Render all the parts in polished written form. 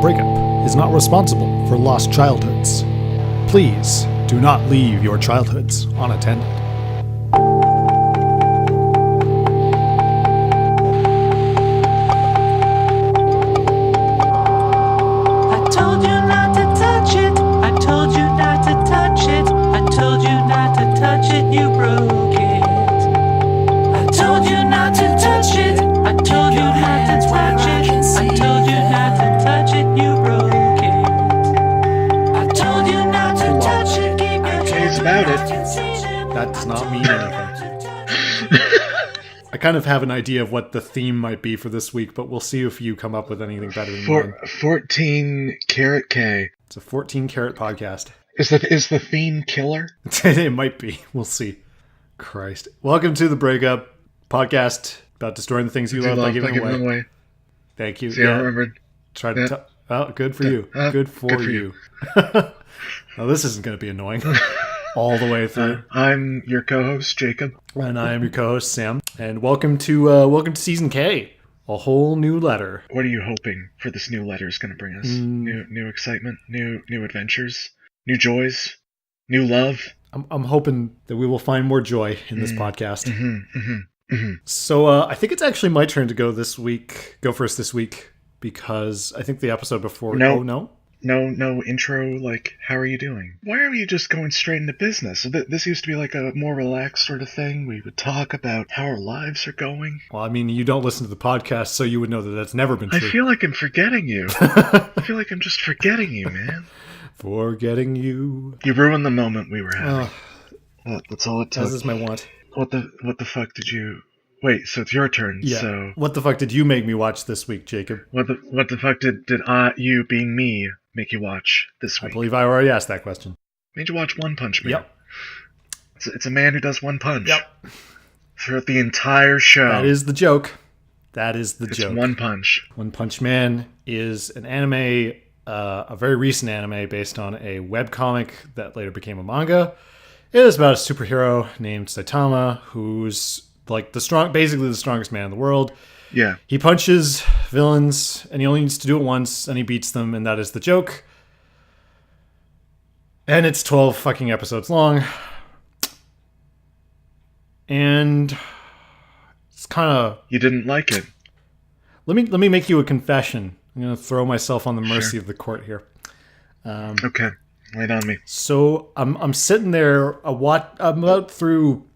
Breakup is not responsible for lost childhoods. Please do not leave your childhoods unattended. I told you not to touch it. I told you not to touch it. I told you not to touch it. You broke it. I told you not to touch it. I told you not to touch it. I told you not to touch it. You broke it. I told you not to touch it. Keep your hands about it. That does not mean anything. I kind of have an idea of what the theme might be for this week, but we'll see if you come up with anything better than mine. 14 karat K. It's a 14 karat podcast. Is the theme killer? It might be. We'll see. Christ. Welcome to the Breakup podcast about destroying the things you love by giving them away. Thank you. See, I remembered. Try to well, good for you. Good for you. Now, this isn't going to be annoying all the way through. I'm your co-host, Jacob. And I am your co-host, Sam. And welcome to Season K. A whole new letter. What are you hoping for this new letter is going to bring us? New excitement, new adventures, new joys, new love. I'm hoping that we will find more joy in this podcast. So I think it's actually my turn to go first this week, because I think the episode before... No intro, like, how are you doing? Why are you just going straight into business? This used to be like a more relaxed sort of thing. We would talk about how our lives are going. Well, I mean, you don't listen to the podcast, so you would know that that's never been true. I feel like I'm forgetting you. I feel like I'm just forgetting you, man. Forgetting you. You ruined the moment we were having. That's all it took. This is my want. What the fuck did you... Wait, so it's your turn, yeah. So... What the fuck did you make me watch this week, Jacob? What the fuck did you, being me, make you watch this week? I believe I already asked that question. Made you watch One Punch Man. Yep. It's a man who does one punch. Yep. Throughout the entire show. That is the joke. It's joke. One Punch. One Punch Man is an anime, a very recent anime based on a webcomic that later became a manga. It is about a superhero named Saitama, who's like basically the strongest man in the world. Yeah. He punches villains, and he only needs to do it once, and he beats them, and that is the joke. And it's 12 fucking episodes long. And it's kind of... You didn't like it. Let me make you a confession. I'm going to throw myself on the mercy of the court here. Okay. Lay it on me. So I'm sitting there, I'm about through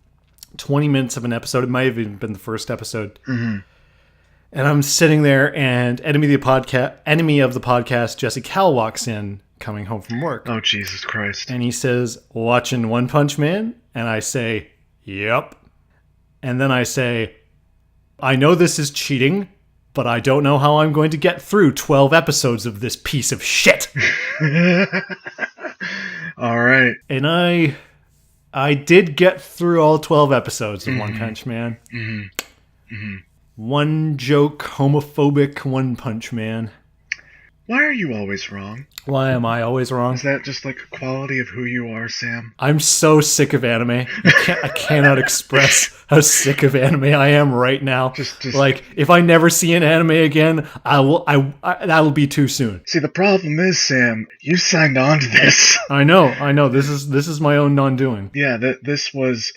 20 minutes of an episode. It might have even been the first episode. Mm-hmm. And I'm sitting there, and enemy of the podcast, Jesse Cal, walks in, coming home from work. Oh, Jesus Christ. And he says, watching One Punch Man? And I say, yep. And then I say, I know this is cheating, but I don't know how I'm going to get through 12 episodes of this piece of shit. All right. And I did get through all 12 episodes of One Punch Man. Mm-hmm. Mm-hmm. One joke, homophobic One Punch Man. Why are you always wrong? Why am I always wrong? Is that just like a quality of who you are, Sam? I'm so sick of anime. I cannot express how sick of anime I am right now. Just like, if I never see an anime again, that'll be too soon. See, the problem is, Sam, you signed on to this. I know. This is my own non-doing. Yeah, this was,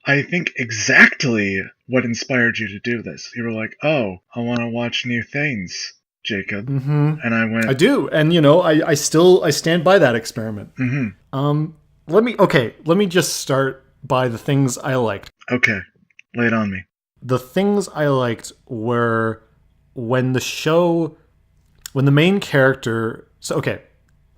I think, exactly what inspired you to do this. You were like, oh, I want to watch new things, Jacob. Mm-hmm. And I went... I do, and I stand by that experiment. Mm-hmm. Let me just start by the things I liked. Okay, lay it on me. The things I liked were when the main character... So, okay,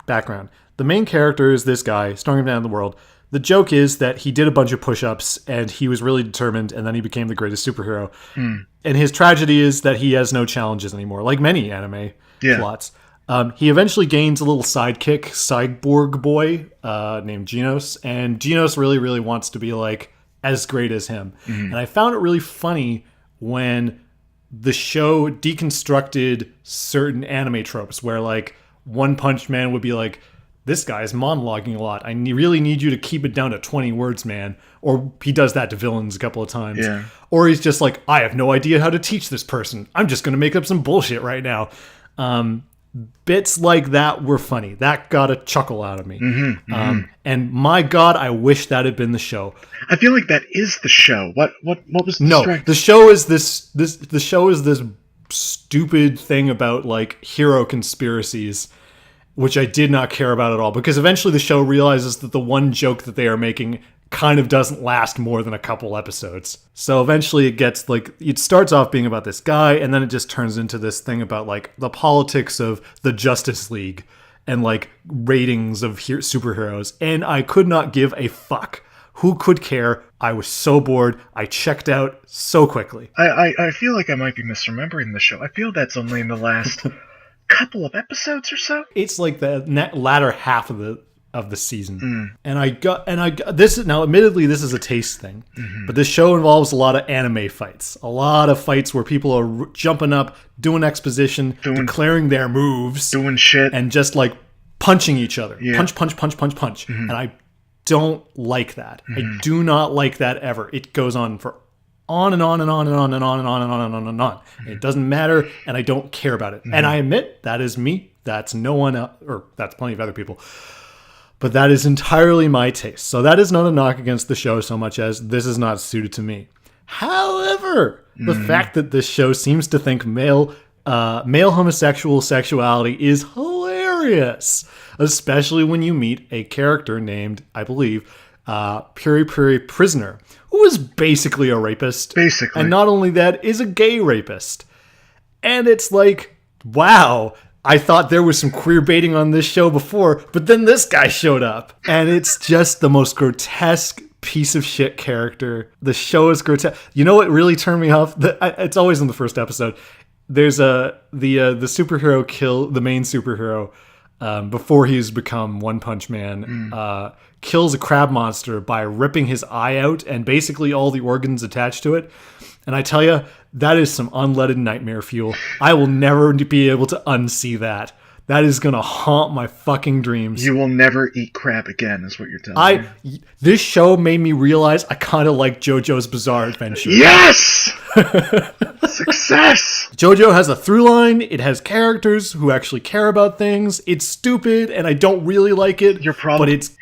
background. The main character is this guy, strongest man in the world. The joke is that he did a bunch of push-ups, and he was really determined, and then he became the greatest superhero. Mm. And his tragedy is that he has no challenges anymore, like many anime plots. He eventually gains a little sidekick, cyborg boy, named Genos, and Genos really, really wants to be like as great as him. Mm-hmm. And I found it really funny when the show deconstructed certain anime tropes, where like One Punch Man would be like, this guy's monologuing a lot. I really need you to keep it down to 20 words, man. Or he does that to villains a couple of times. Yeah. Or he's just like, I have no idea how to teach this person. I'm just going to make up some bullshit right now. bits like that were funny. That got a chuckle out of me. And my God, I wish that had been the show. I feel like that is the show. What was the strength? The show is the show is this stupid thing about like hero conspiracies, which I did not care about at all, because eventually the show realizes that the one joke that they are making kind of doesn't last more than a couple episodes. So eventually it gets like, it starts off being about this guy, and then it just turns into this thing about like the politics of the Justice League and like ratings of superheroes. And I could not give a fuck. Who could care? I was so bored. I checked out so quickly. I feel like I might be misremembering the show. I feel that's only in the last couple of episodes or so. It's like the latter half of the season. And I got this is now, admittedly, this is a taste thing, but this show involves a lot of anime fights, a lot of fights where people are jumping up, doing exposition, declaring their moves, doing shit, and just like punching each other. Punch. And I don't like that. I do not like that ever. It goes on for on and on and on and on and on and on and on and on and on. It doesn't matter, and I don't care about it. And I admit that is me. That's no one else, or that's plenty of other people. But that is entirely my taste. So that is not a knock against the show so much as this is not suited to me. However, the fact that this show seems to think male homosexual sexuality is hilarious, especially when you meet a character named, I believe, Puri Puri Prisoner, who is basically a rapist. Basically. And not only that, is a gay rapist. And it's like, wow, I thought there was some queer baiting on this show before, but then this guy showed up. And it's just the most grotesque piece of shit character. The show is grotesque. You know what really turned me off? It's always in the first episode. There's the superhero the main superhero, before he's become One Punch Man, kills a crab monster by ripping his eye out and basically all the organs attached to it. And I tell you, that is some unleaded nightmare fuel. I will never be able to unsee that. That is going to haunt my fucking dreams. You will never eat crab again, is what you're telling me. This show made me realize I kind of like JoJo's Bizarre Adventure. Yes! Success! JoJo has a through line. It has characters who actually care about things. It's stupid, and I don't really like it. Your problem is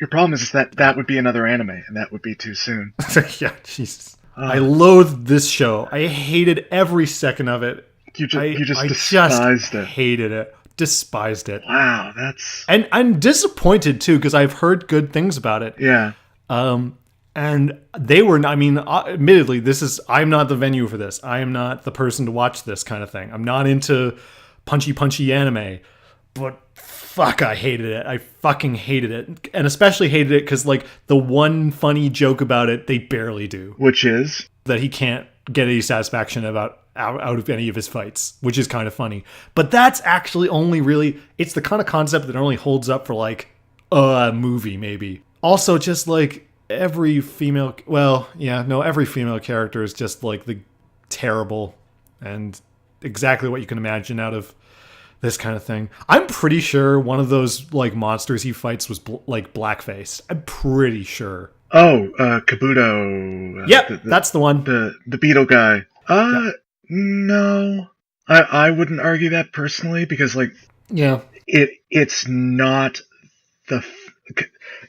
that would be another anime, and that would be too soon. Yeah, Jesus. I loathed this show. I hated every second of it. You just despised it. Hated it. Despised it. Wow, that's... And I'm disappointed, too, because I've heard good things about it. Yeah. And they were... I mean, admittedly, I'm not the venue for this. I am not the person to watch this kind of thing. I'm not into punchy anime. But fuck, I hated it. I fucking hated it. And especially hated it because, like, the one funny joke about it, they barely do. Which is? That he can't get any satisfaction out of any of his fights, which is kind of funny. But that's actually only really... It's the kind of concept that only holds up for, like, a movie, maybe. Also, just, like, every female... Well, yeah, no, every female character is just, like, the terrible and exactly what you can imagine out of this kind of thing. I'm pretty sure one of those like monsters he fights was like blackface. I'm pretty sure. Oh, Kabuto. Yeah, that's the one. The beetle guy. No, I wouldn't argue that personally because like, yeah, it's not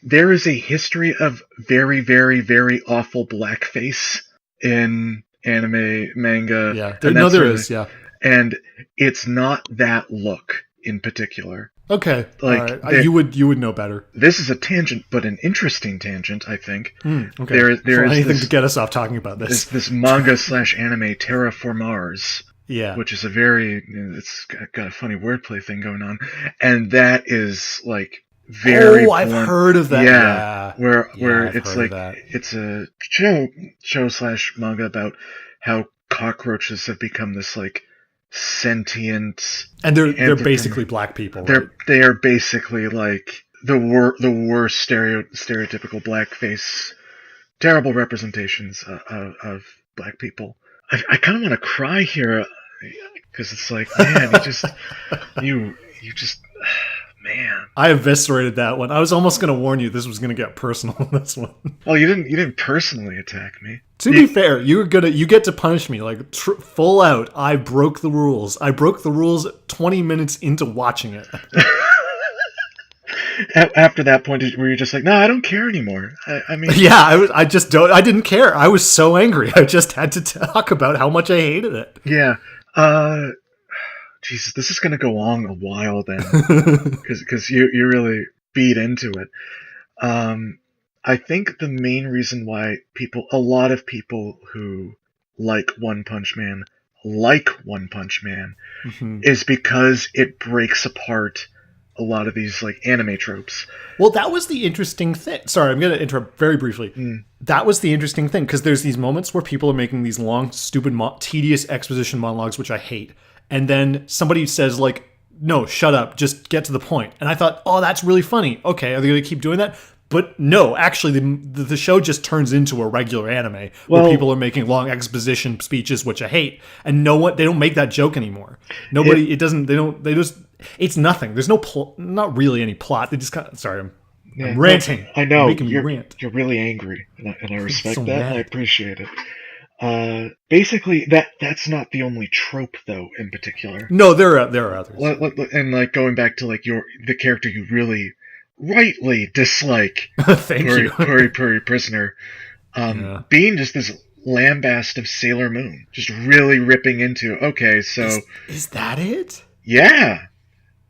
there is a history of very, very, very awful blackface in anime, manga. Yeah, there is. Yeah. And it's not that look in particular. Okay, like right. You would know better. This is a tangent, but an interesting tangent, I think. Okay. There is anything to get us off talking about this. This manga / anime Terra for Mars. Yeah, which is it's got a funny wordplay thing going on, and that is like very. Oh, I've heard of that. Yeah, where it's like it's a show / manga about how cockroaches have become this like sentient, and they're basically black people. They are basically like the worst stereotypical blackface, terrible representations of black people. I kind of want to cry here because it's like, man, you just man. I eviscerated that one. I was almost going to warn you this was going to get personal in this one. Well, you didn't personally attack me. To be fair, you get to punish me like full out. I broke the rules. I broke the rules 20 minutes into watching it. After that point, were you just like, no, I don't care anymore? I mean, yeah, I didn't care. I was so angry. I just had to talk about how much I hated it. Yeah. Jesus, this is going to go on a while then, because you really beat into it. I think the main reason why a lot of people who like One Punch Man, is because it breaks apart a lot of these like anime tropes. Well, that was the interesting thing. Sorry, I'm going to interrupt very briefly. That was the interesting thing, because there's these moments where people are making these long, stupid, tedious exposition monologues, which I hate. And then somebody says, like, no, shut up, just get to the point. And I thought, oh, that's really funny. Okay, are they going to keep doing that? But no, actually, the show just turns into a regular anime where people are making long exposition speeches, which I hate. And they don't make that joke anymore. It's nothing. There's not really any plot. They just I'm ranting. I know. Making me rant. You're really angry, and I respect so that, mad. and I appreciate it. Basically, that's not the only trope, though, in particular. No, there are others. And like going back to like the character you really rightly dislike, Thank you. Puri Prisoner, being just this lambast of Sailor Moon, just really ripping into. Okay, so is that it? Yeah,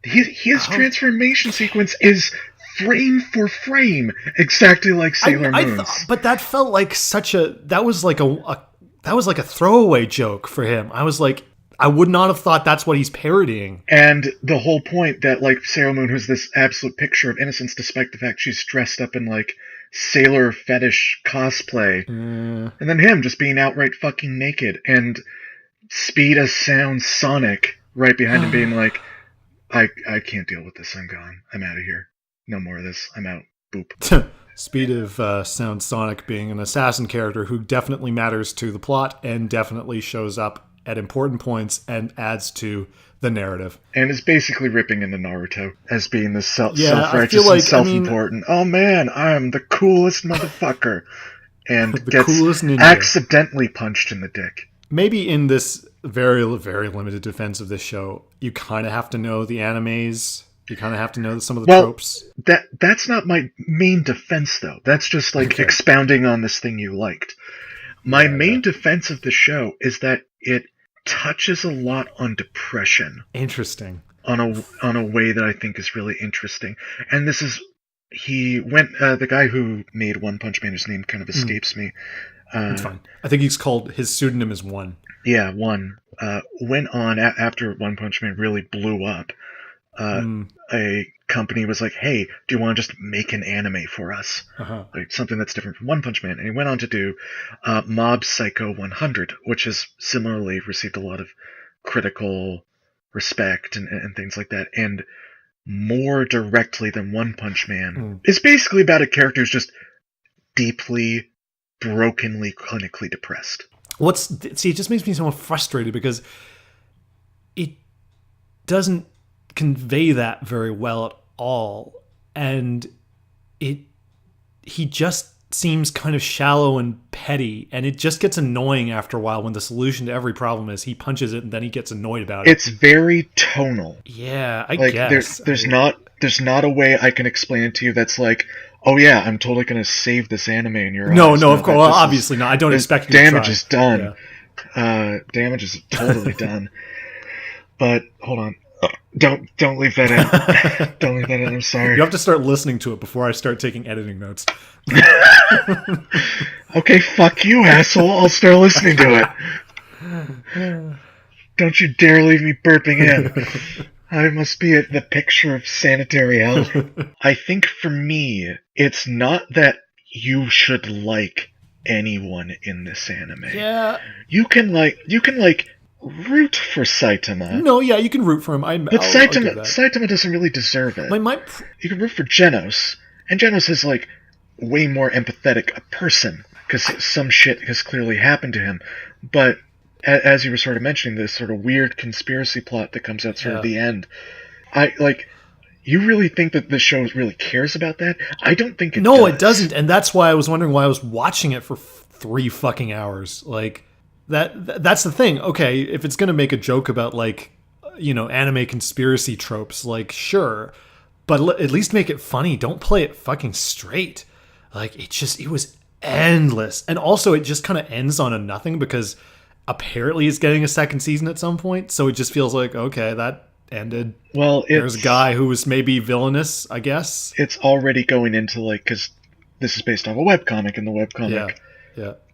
his transformation sequence is frame for frame exactly like Sailor Moon's. But that felt like that was like a throwaway joke for him. I was like, I would not have thought that's what he's parodying. And the whole point that like Sailor Moon was this absolute picture of innocence, despite the fact she's dressed up in like sailor fetish cosplay, and then him just being outright fucking naked, and Speed as Sound Sonic right behind him being like, I can't deal with this. I'm gone. I'm out of here. No more of this. I'm out. Boop. Speed of Sound Sonic being an assassin character who definitely matters to the plot and definitely shows up at important points and adds to the narrative. And is basically ripping into Naruto as being the self-righteous and self-important. Oh man, I'm the coolest motherfucker. And gets coolest ninja. Accidentally punched in the dick. Maybe in this very, very limited defense of this show, you kind of have to know the animes. You kind of have to know some of the tropes. That's not my main defense, though. That's just like expounding on this thing you liked. My main defense of the show is that it touches a lot on depression. Interesting. On a way that I think is really interesting. And this is the guy who made One Punch Man, his name kind of escapes me. It's fine. I think his pseudonym is One. Yeah, One. Went on after One Punch Man really blew up. A company was like, hey, do you want to just make an anime for us? Like something that's different from One Punch Man. And he went on to do Mob Psycho 100, which has similarly received a lot of critical respect and things like that. And more directly than One Punch Man, is basically about a character who's just deeply, brokenly, clinically depressed. It just makes me so frustrated because it doesn't convey that very well at all, and he just seems kind of shallow and petty, and it just gets annoying after a while when the solution to every problem is he punches it and then he gets annoyed about it. It's very tonal. Yeah, I guess there's not a way I can explain it to you that's like, oh yeah, I'm totally gonna save this anime in your eyes. No, of course, well, obviously not. I don't expect you to damage is done. Yeah. Damage is totally done. But hold on. Don't leave that in. Don't leave that in. I'm sorry. You have to start listening to it before I start taking editing notes. Okay, fuck you, asshole. I'll start listening to it. Don't you dare leave me burping in. I must be the picture of sanitary hell. I think for me, it's not that you should like anyone in this anime. Yeah. You can root for Saitama. No, yeah, you can root for him. But Saitama doesn't really deserve it. You can root for Genos, and Genos is like way more empathetic a person because some shit has clearly happened to him. But as you were sort of mentioning, this sort of weird conspiracy plot that comes out sort of the end, You really think that the show really cares about that? I don't think it does. No, it doesn't, and that's why I was wondering why I was watching it for 3 fucking hours. Like that's the thing. Okay, if it's gonna make a joke about like, anime conspiracy tropes, like sure, but at least make it funny. Don't play it fucking straight. Like it was endless, and also it just kind of ends on a nothing because apparently it's getting a second season at some point. So it just feels like okay, that ended. Well, there's a guy who was maybe villainous, I guess. It's already going into like, because this is based off a webcomic, and the webcomic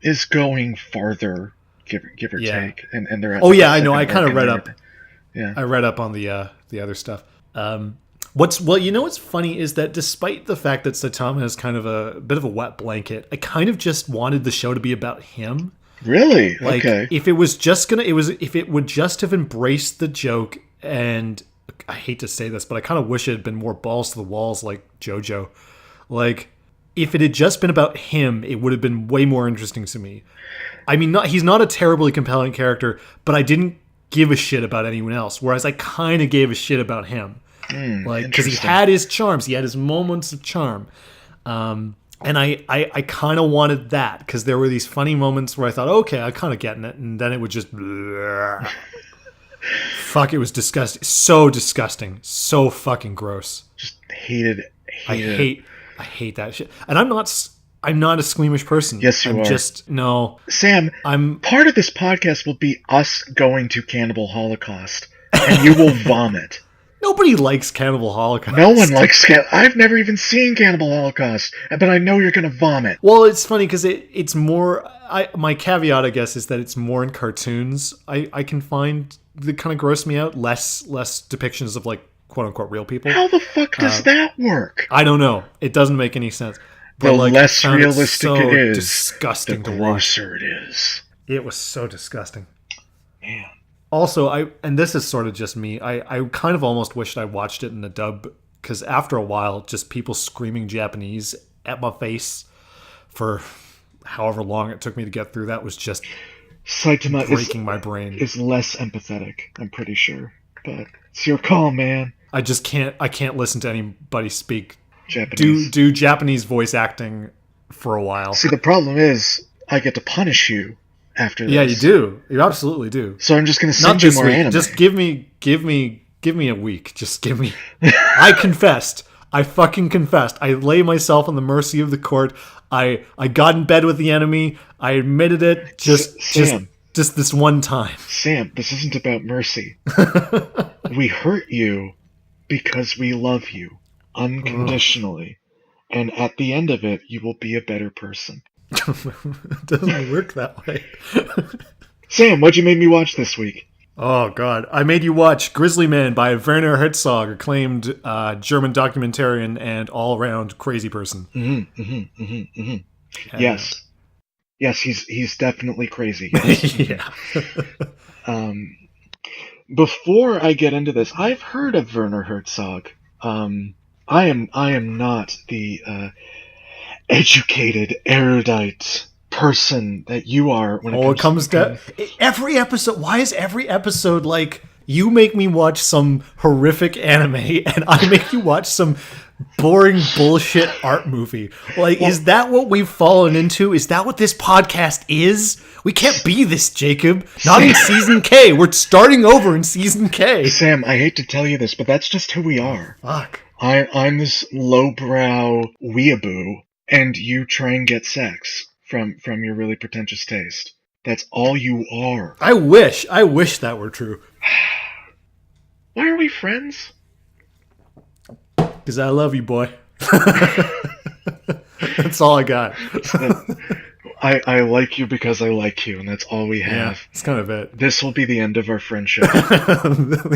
is going farther, give or take, and they're at I know. I kind of read up. Yeah, I read up on the other stuff. What's funny is that despite the fact that Saitama is kind of a bit of a wet blanket, I kind of just wanted the show to be about him. Really? Like, okay. If it would just have embraced the joke, and I hate to say this, but I kind of wish it had been more balls to the walls like JoJo. Like, if it had just been about him, it would have been way more interesting to me. I mean, he's not a terribly compelling character, but I didn't give a shit about anyone else, whereas I kind of gave a shit about him. Because he had his charms, he had his moments of charm. And I kind of wanted that, because there were these funny moments where I thought, okay, I'm kind of getting it, and then it would just... Fuck, it was disgusting. So disgusting. So fucking gross. Just hated it. I hate that shit. And I'm not a squeamish person. Yes, you are. No. Sam, part of this podcast will be us going to Cannibal Holocaust, and you will vomit. Nobody likes Cannibal Holocaust. No one likes I've never even seen Cannibal Holocaust, but I know you're going to vomit. Well, it's funny because it's more... my caveat, I guess, is that it's more in cartoons. I can find that kind of gross me out. Less depictions of, like, quote-unquote real people. How the fuck does that work? I don't know. It doesn't make any sense. But, the less realistic it is, disgusting the grosser it is. It was so disgusting. Man. Also, and this is sort of just me, I kind of almost wished I watched it in the dub, because after a while, just people screaming Japanese at my face for however long it took me to get through that was just Saitama breaking my brain. Is less empathetic, I'm pretty sure. But it's your call, man. I can't listen to anybody speak Japanese. Do Japanese voice acting for a while. See, the problem is, I get to punish you after this. Yeah, you do. You absolutely do. So I'm just going to send you more anime. Just give me a week. Just give me... I confessed. I fucking confessed. I lay myself on the mercy of the court. I got in bed with the enemy. I admitted it. Just this one time. Sam, this isn't about mercy. We hurt you because we love you unconditionally. And at the end of it, you will be a better person. It doesn't work that way. Sam, what'd you make me watch this week? Oh, God. I made you watch Grizzly Man by Werner Herzog, acclaimed German documentarian and all-around crazy person. Yes. Yes, he's definitely crazy. Yes. Yeah. Before I get into this, I've heard of Werner Herzog. I am not the educated, erudite person that you are when it comes to every episode. Why is every episode like you make me watch some horrific anime and I make you watch some boring bullshit art movie? Like, is that what we've fallen into? Is that what this podcast is? We can't be this, Jacob. Not in season K. We're starting over in season K. Sam, I hate to tell you this, but that's just who we are. Fuck. I'm this lowbrow weeaboo, and you try and get sex from your really pretentious taste. That's all you are. I wish that were true. Why are we friends? Because I love you, boy. That's all I got. I like you because I like you, and that's all we have. Yeah, that's kind of it. This will be the end of our friendship.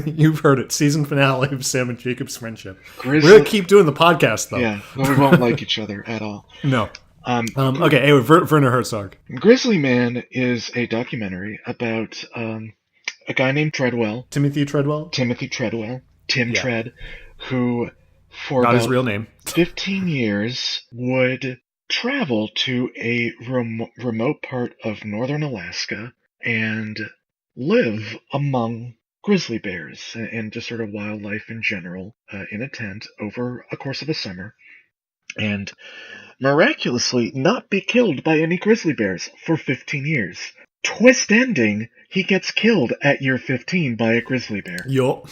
You've heard it. Season finale of Sam and Jacob's friendship. We're going to keep doing the podcast, though. Yeah, but we won't like each other at all. No. Okay, anyway, Werner Herzog. Grizzly Man is a documentary about a guy named Treadwell. Timothy Treadwell? Tim Tread, who for not his real name. 15 years would travel to a remote part of northern Alaska and live among grizzly bears and just sort of wildlife in general in a tent over a course of a summer, and miraculously not be killed by any grizzly bears for 15 years. Twist ending, he gets killed at year 15 by a grizzly bear. Yup.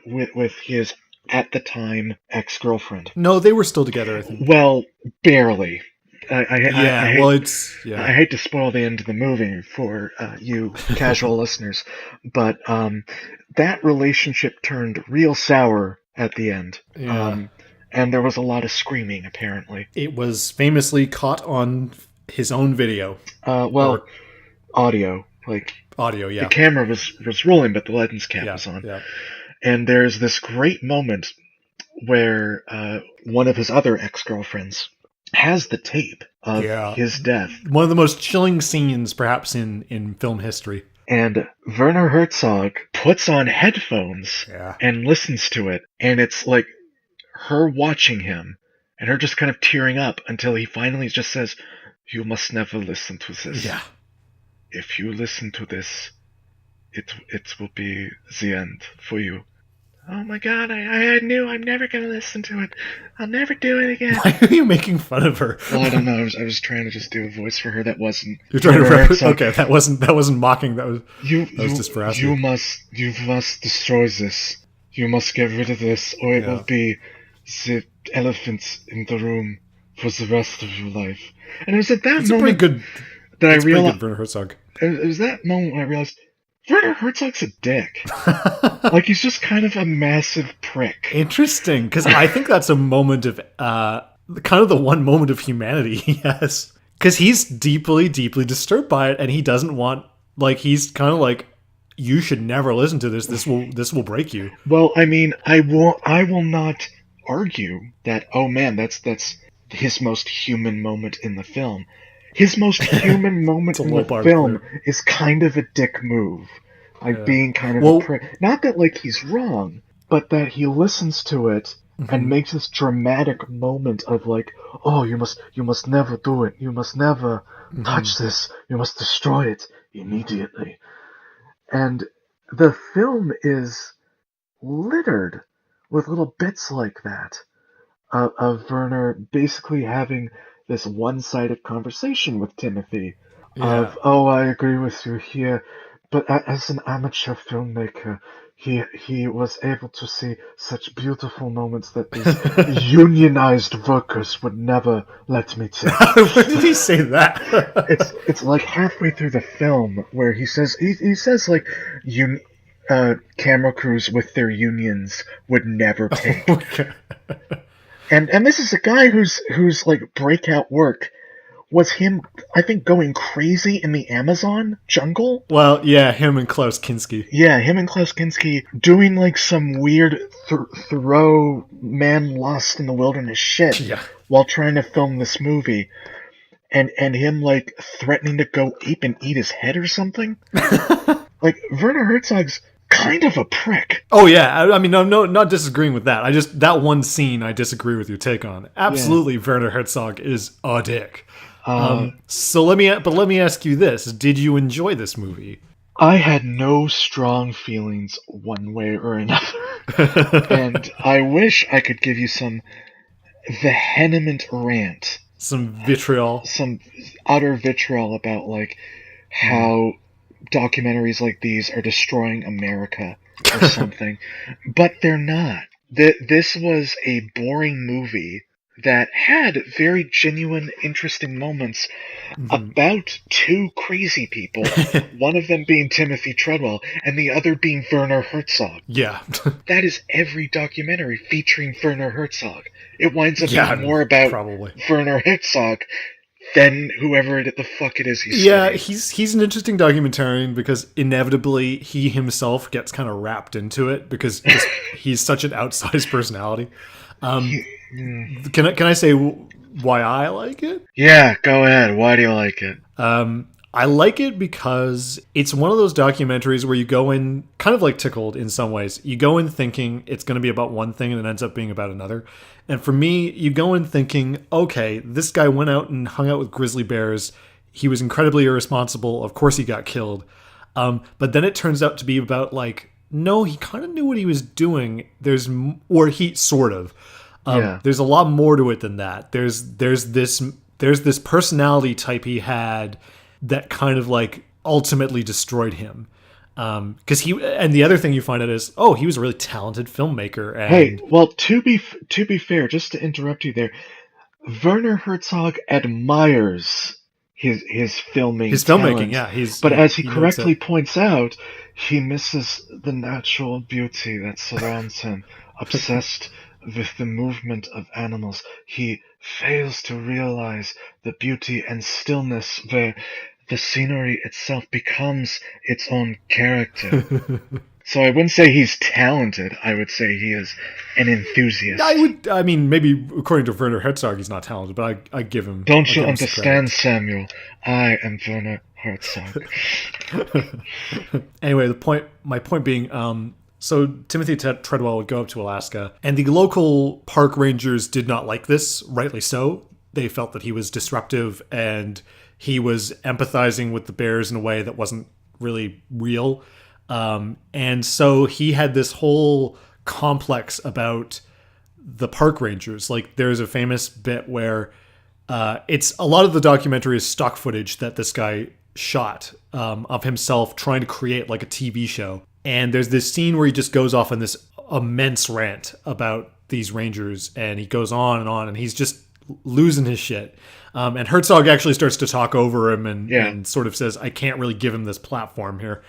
With his, at the time, ex-girlfriend. No, they were still together, I think. Well, barely. I hate to spoil the end of the movie for you casual listeners, but that relationship turned real sour at the end. Yeah. And there was a lot of screaming, apparently. It was famously caught on his own video. Audio. Audio, yeah. The camera was rolling, but the lens cap was on. Yeah. And there's this great moment where one of his other ex-girlfriends has the tape of his death. One of the most chilling scenes, perhaps, in film history. And Werner Herzog puts on headphones and listens to it. And it's like her watching him and her just kind of tearing up until he finally just says, "You must never listen to this. Yeah. If you listen to this, it will be the end for you." Oh my god, I knew I'm never going to listen to it. I'll never do it again. Why are you making fun of her? Well, I don't know. I was trying to just do a voice for her that wasn't... You're trying to... Okay, that wasn't mocking. That was just for asking. You must destroy this. You must get rid of this, or it will be the elephants in the room for the rest of your life. And it was at that moment that I realized... Werner Herzog. It was that moment when I realized... Werner Herzog's a dick. He's just kind of a massive prick. Interesting, because I think that's a moment of, kind of the one moment of humanity he has. Because he's deeply, deeply disturbed by it, and he doesn't want, he's kind of like, you should never listen to this. This will break you. Well, I mean, I will not argue that, oh man, that's his most human moment in the film. His most human moment in the film is kind of a dick move. Being kind of a prick. Not that, he's wrong, but that he listens to it and makes this dramatic moment of, oh, you must never do it. You must never touch this. You must destroy it immediately. And the film is littered with little bits like that of Werner basically having this one-sided conversation with Timothy of, oh, I agree with you here, but as an amateur filmmaker, he was able to see such beautiful moments that these unionized workers would never let me take. Where did he say that? It's like halfway through the film where he says camera crews with their unions would never take. Okay. And this is a guy whose breakout work was him, I think, going crazy in the Amazon jungle. Well, yeah, him and Klaus Kinski. Yeah, him and Klaus Kinski doing some weird Thoreau man lost in the wilderness shit while trying to film this movie. And him threatening to go ape and eat his head or something. Werner Herzog's kind of a prick. Oh yeah, I mean, no, not disagreeing with that. That one scene I disagree with your take on. Absolutely, Werner Herzog is a dick. So let me ask you this: did you enjoy this movie? I had no strong feelings one way or another, and I wish I could give you some vehement rant, some vitriol, some utter vitriol about how documentaries like these are destroying America or something, but they're not. This was a boring movie that had very genuine, interesting moments about two crazy people, one of them being Timothy Treadwell and the other being Werner Herzog. Yeah. That is every documentary featuring Werner Herzog. It winds up being more about Werner Herzog than whoever the fuck it is he's studying. He's an interesting documentarian because inevitably he himself gets kind of wrapped into it because he's such an outsized personality. Can I say why I like it? Yeah, go ahead. Why do you like it? I like it because it's one of those documentaries where you go in kind of like Tickled in some ways. You go in thinking it's going to be about one thing and it ends up being about another. And for me, you go in thinking, okay, this guy went out and hung out with grizzly bears. He was incredibly irresponsible. Of course he got killed. But then it turns out to be about no, he kind of knew what he was doing. Or he sort of. There's a lot more to it than that. There's this personality type he had that kind of like ultimately destroyed him. Because and the other thing you find out is, he was a really talented filmmaker. And hey, well, to be fair, just to interrupt you there, Werner Herzog admires his filming. His filmmaking, talent, but as he correctly points out, he misses the natural beauty that surrounds him. Obsessed with the movement of animals, he fails to realize the beauty and stillness where the scenery itself becomes its own character. So I wouldn't say he's talented. I would say he is an enthusiast. I mean, maybe according to Werner Herzog, he's not talented, but I give him. Don't you understand, Samuel? I am Werner Herzog. Anyway, my point being, so Timothy Treadwell would go up to Alaska, and the local park rangers did not like this, rightly so. They felt that he was disruptive and he was empathizing with the bears in a way that wasn't really real. And so he had this whole complex about the park rangers. Like, there's a famous bit where it's a lot of the documentary is stock footage that this guy shot of himself trying to create like a TV show. And there's this scene where he just goes off on this immense rant about these rangers, and he goes on, and he's just losing his shit. And Herzog actually starts to talk over him and sort of says, I can't really give him this platform here.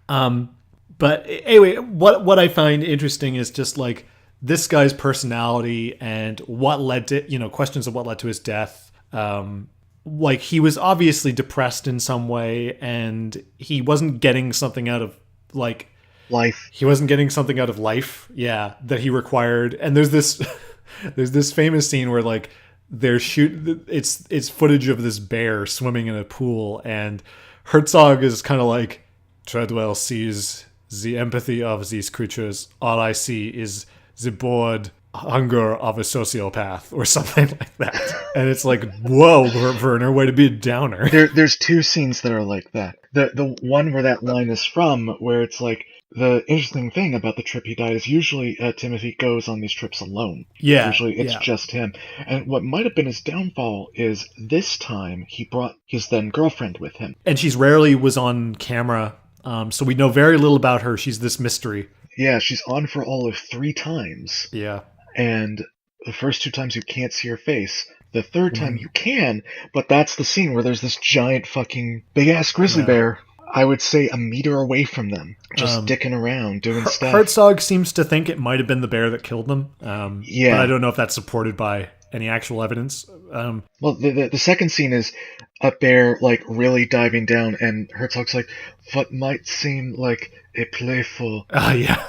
But anyway, what I find interesting is just like this guy's personality and what led to, questions of what led to his death. Like, he was obviously depressed in some way, and he wasn't getting something out of like life. He wasn't getting something out of life, that he required. And there's this famous scene where like it's footage of this bear swimming in a pool, and Herzog is kind of like, Treadwell sees the empathy of these creatures. All I see is the bored hunger of a sociopath, or something like that. And it's like, whoa, Werner, way to be a downer. There's two scenes that are like that. The one where that line is from, where it's like, the interesting thing about the trip he died is usually Timothy goes on these trips alone. Yeah. Usually it's just him. And what might have been his downfall is this time he brought his then girlfriend with him. And she's rarely was on camera, so we know very little about her. She's this mystery. Yeah, she's on for all of 3 times. Yeah. And the first 2 times you can't see her face. The third time you can, but that's the scene where there's this giant fucking big-ass grizzly bear, I would say a meter away from them, just dicking around, doing stuff. Herzog seems to think it might have been the bear that killed them. But I don't know if that's supported by any actual evidence. Well, the second scene is a bear, like, really diving down, and Herzog's like, what might seem like a playful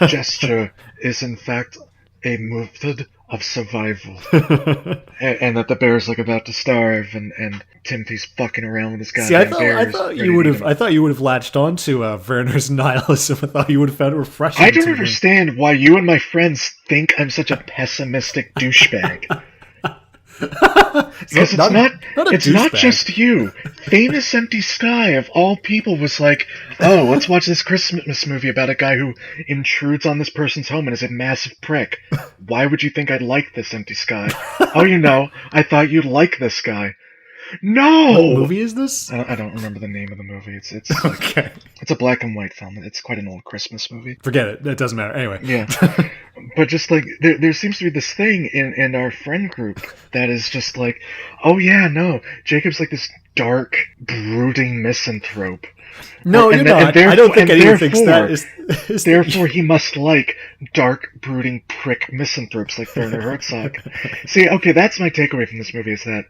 gesture is in fact a method of survival. and that the bear's like about to starve, and Timothy's fucking around with this goddamn bear. I thought you would have latched on to Werner's nihilism. I thought you would have found it refreshing. I don't understand why you and my friends think I'm such a pessimistic douchebag. Because it's not just you. Famous Empty Sky, of all people, was like, oh, let's watch this Christmas movie about a guy who intrudes on this person's home and is a massive prick. Why would you think I'd like this, Empty Sky? Oh, I thought you'd like this guy. No! What movie is this? I don't remember the name of the movie. It's okay. It's a black and white film. It's quite an old Christmas movie. Forget it. That doesn't matter. Anyway. Yeah. But just like, there seems to be this thing in our friend group that is just like, oh yeah, no, Jacob's like this dark, brooding misanthrope. No, you're not. I don't think anyone thinks that is therefore, he must like dark, brooding prick misanthropes like Werner Herzog. See, okay, that's my takeaway from this movie, is that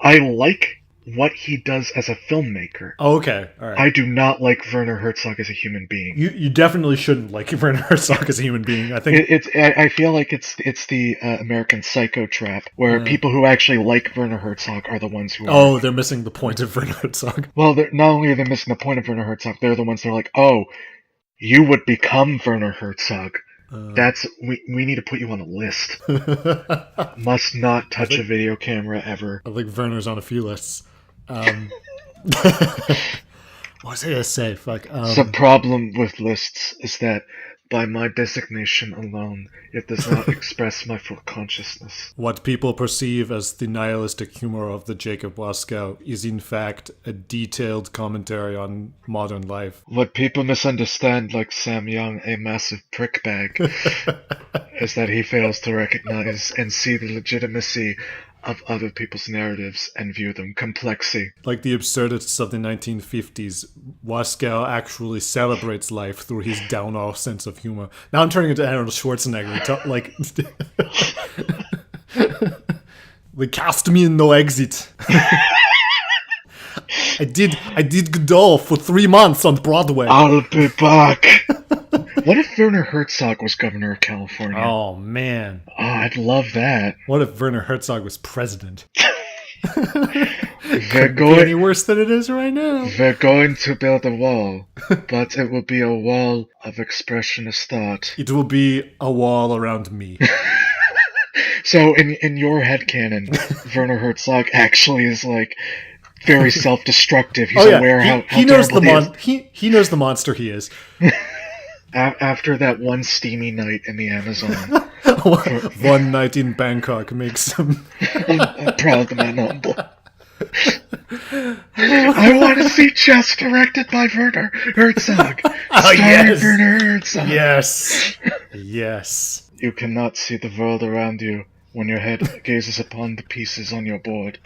I like what he does as a filmmaker. Oh, okay. All right. I do not like Werner Herzog as a human being. You definitely shouldn't like Werner Herzog as a human being. I think I feel like it's the American Psycho trap, where people who actually like Werner Herzog are the ones who are... they're missing the point of Werner Herzog. Well, not only are they missing the point of Werner Herzog, they're the ones that are like, oh, you would become Werner Herzog. We need to put you on a list. Must not touch a video camera ever. I think Werner's on a few lists. What was I gonna say? Fuck. The problem with lists is that by my designation alone, it does not express my full consciousness. What people perceive as the nihilistic humor of the Jacob Waskow is in fact a detailed commentary on modern life. What people misunderstand, like Sam Young, a massive prickbag, is that he fails to recognize and see the legitimacy of other people's narratives and view them complexly. Like the absurdists of the 1950s, Waskow actually celebrates life through his down-off sense of humor. Now I'm turning into Arnold Schwarzenegger. Like, they cast me in no exit. I did Godot for 3 months on Broadway. I'll be back. What if Werner Herzog was governor of California? Oh, man. Oh, I'd love that. What if Werner Herzog was president? Couldn't be any worse than it is right now. They're going to build a wall, but it will be a wall of expressionist thought. It will be a wall around me. So in your headcanon, Werner Herzog actually is like very self-destructive. He's aware how he knows he knows the monster he is. After that one steamy night in the Amazon. One night in Bangkok makes him... I'm proud of my humble. I want to see Chess directed by Werner Herzog. Yes. Werner Herzog. Yes. Yes. You cannot see the world around you when your head gazes upon the pieces on your board.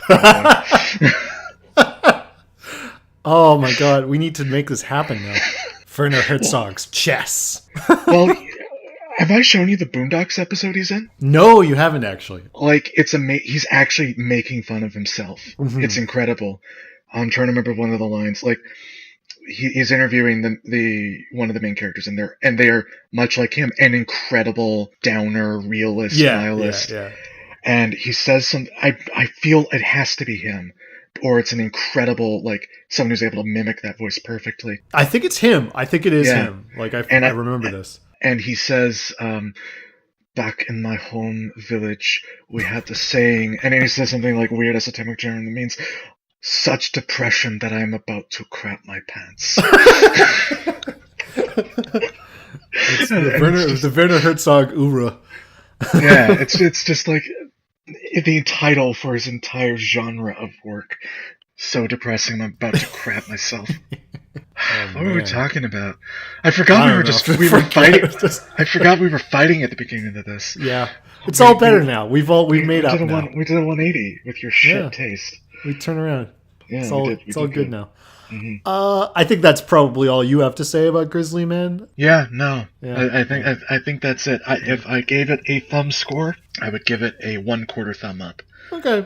Oh my god, we need to make this happen now. Werner Herzog's Chess. Well, have I shown you the Boondocks episode he's in? No, you haven't actually. Like, he's actually making fun of himself. Mm-hmm. It's incredible. I'm trying to remember one of the lines. Like, he's interviewing the one of the main characters in there, and they're much like him, an incredible downer, realist, nihilist. Yeah. And he says something. I feel it has to be him. Or it's an incredible, like, someone who's able to mimic that voice perfectly. I think it's him. I think it is him. Like, I remember this. And he says, back in my home village, we had the saying, and he says something like weird esoteric German that means, such depression that I'm about to crap my pants. It's the Werner Herzog oeuvre. Yeah, it's just like... the title for his entire genre of work. So depressing, I'm about to crap myself. What were we talking about? I forgot we were fighting. I forgot we were fighting at the beginning of this. Yeah, it's all better now. We've made up now. We did a 180 with your shit taste. We turn around. Yeah, it's all good now. Mm-hmm. I think that's probably all you have to say about Grizzly Man. Yeah, no. Yeah. I think that's it. If I gave it a thumb score, I would give it a 1/4 thumb up. Okay.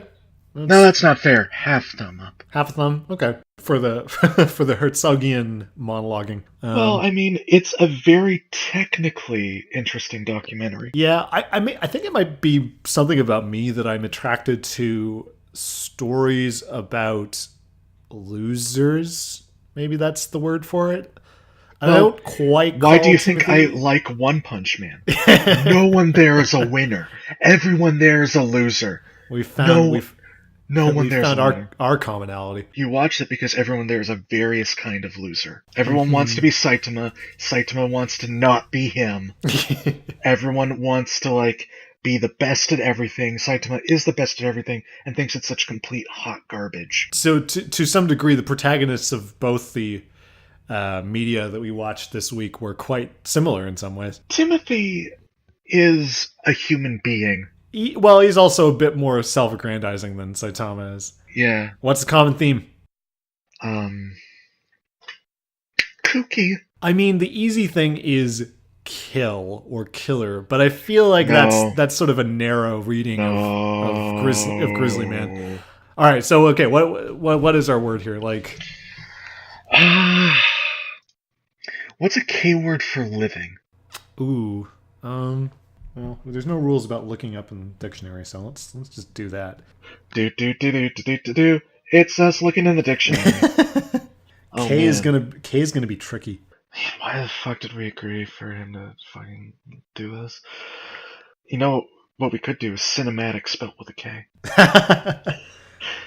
No, that's not fair. Half thumb up. Half a thumb. Okay. For the Herzogian monologuing. Well, I mean, it's a very technically interesting documentary. Yeah, I think it might be something about me that I'm attracted to stories about losers. Maybe that's the word for it. I don't quite. Why do you think I like One Punch Man? No one there is a winner. Everyone there is a loser. We found our commonality. You watch it because everyone there is a various kind of loser. Everyone wants to be Saitama. Saitama wants to not be him. Everyone wants to be the best at everything. Saitama is the best at everything and thinks it's such complete hot garbage. So to some degree, the protagonists of both the media that we watched this week were quite similar in some ways. Timothy is a human being. He's also a bit more self-aggrandizing than Saitama is. Yeah. What's the common theme? Kooky. I mean, the easy thing is kill or killer, but I feel like that's sort of a narrow reading of Grizzly Man. All right, so okay, what is our word here? What's a K word for living? Ooh, well, there's no rules about looking up in the dictionary, so let's just do that. Do. It's us looking in the dictionary. K is gonna be tricky. Man, why the fuck did we agree for him to fucking do this? You know what we could do is cinematic spelt with a K.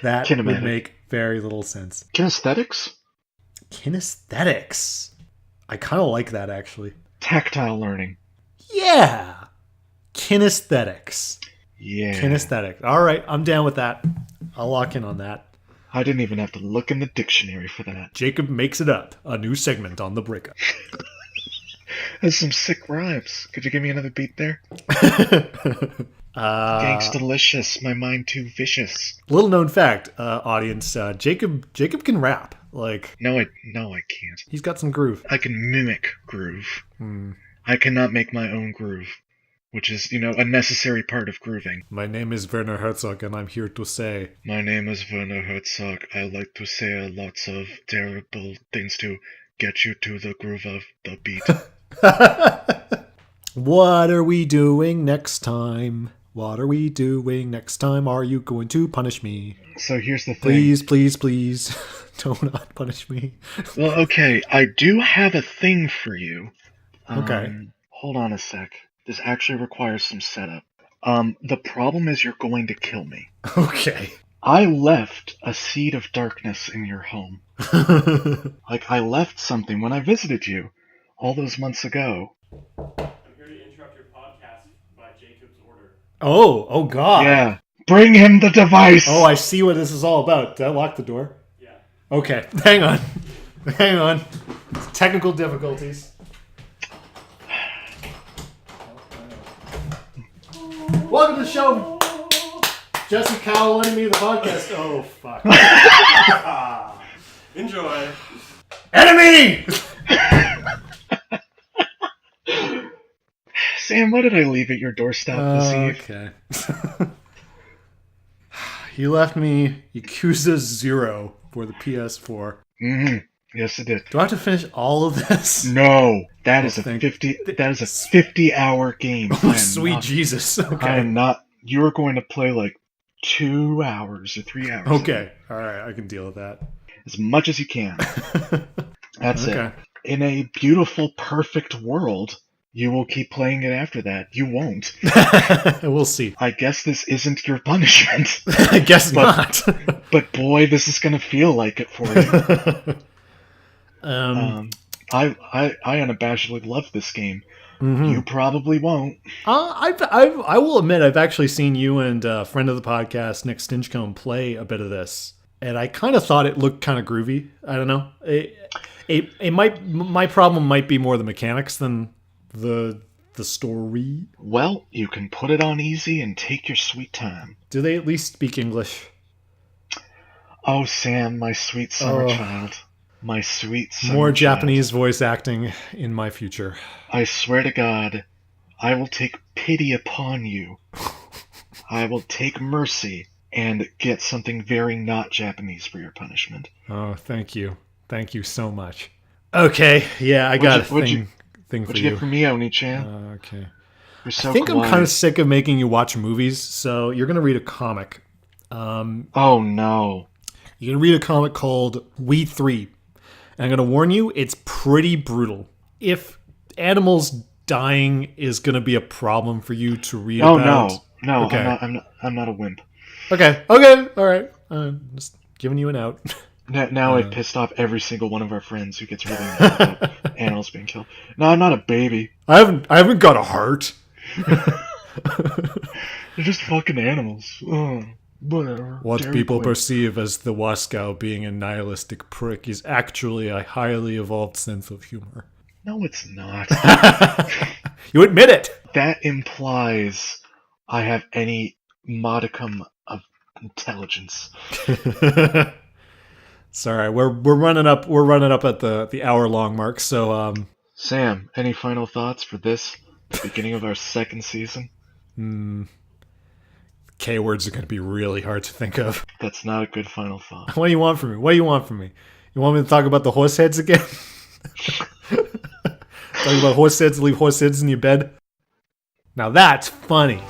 That would make very little sense. Kinesthetics? Kinesthetics. I kind of like that, actually. Tactile learning. Yeah. Kinesthetics. Yeah. Kinesthetic. All right, I'm down with that. I'll lock in on that. I didn't even have to look in the dictionary for that. Jacob makes it up. A new segment on the breakup. That's some sick rhymes. Could you give me another beat there? Gangstalicious, my mind too vicious. Little known fact, audience, Jacob can rap. Like, No, I can't. he's got some groove. I can mimic groove. I cannot make my own groove, which is, a necessary part of grooving. My name is Werner Herzog, and I'm here to say... My name is Werner Herzog. I like to say lots of terrible things to get you to the groove of the beat. What are we doing next time? What are we doing next time? Are you going to punish me? So here's the thing. Please, do not punish me. Well, okay, I do have a thing for you. Okay. Hold on a sec. This actually requires some setup. The problem is you're going to kill me. Okay. I left a seed of darkness in your home. Like, I left something when I visited you all those months ago. I'm here to interrupt your podcast by Jacob's order. Oh God. Yeah. Bring him the device! Oh, I see what this is all about. Did I lock the door? Yeah. Okay. Hang on. Technical difficulties. Welcome to the show. Jesse Cowell letting me the podcast. Oh, fuck. Enjoy. Enemy! Sam, what did I leave at your doorstep this eve? Okay. He left me Yakuza 0 for the PS4. Mm-hmm. Yes, it did. Do I have to finish all of this? No, that is a thank- 50-hour game. Oh, sweet Jesus. Okay. I am not. You are going to play like 2 hours or 3 hours. Okay. All right. I can deal with that. As much as you can. That's Okay. it. In a beautiful, perfect world, you will keep playing it after that. You won't. We'll see. I guess this isn't your punishment. I guess not. But boy, this is going to feel like it for you. I unabashedly love this game. Mm-hmm. You probably won't. I will admit I've actually seen you and a friend of the podcast, Nick Stinchcombe, play a bit of this, and I kind of thought it looked kind of groovy. I don't know. My problem might be more the mechanics than the story. Well, you can put it on easy and take your sweet time. Do they at least speak English? Oh, Sam, my sweet summer child. My sweet summer More child. Japanese voice acting in my future. I swear to God, I will take pity upon you. I will take mercy and get something very not Japanese for your punishment. Oh, thank you. Thank you so much. Okay, yeah, I got a thing for What'd you you. get for me, Oni-chan? Okay. You're so I think kawaii. I'm kind of sick of making you watch movies, so you're going to read a comic. Oh, no. You're going to read a comic called We Three. And I'm going to warn you, it's pretty brutal. If animals dying is going to be a problem for you to read Oh, about... no. Okay. I'm not a wimp. Okay, all right. Just giving you an out. Now I've pissed off every single one of our friends who gets really mad about animals being killed. No, I'm not a baby. I haven't got a heart. They're just fucking animals. Oh, whatever. What Dairy people Queen. perceive as the Waskow being a nihilistic prick is actually a highly evolved sense of humor. No, it's not. You admit it! That implies I have any modicum of intelligence. Sorry, we're running up at the hour long mark, so Sam, any final thoughts for this, the beginning of our second season? K words are going to be really hard to think of. That's not a good final thought. What do you want from me? You want me to talk about the horse heads again? Talk about horse heads, leave horse heads in your bed? Now that's funny.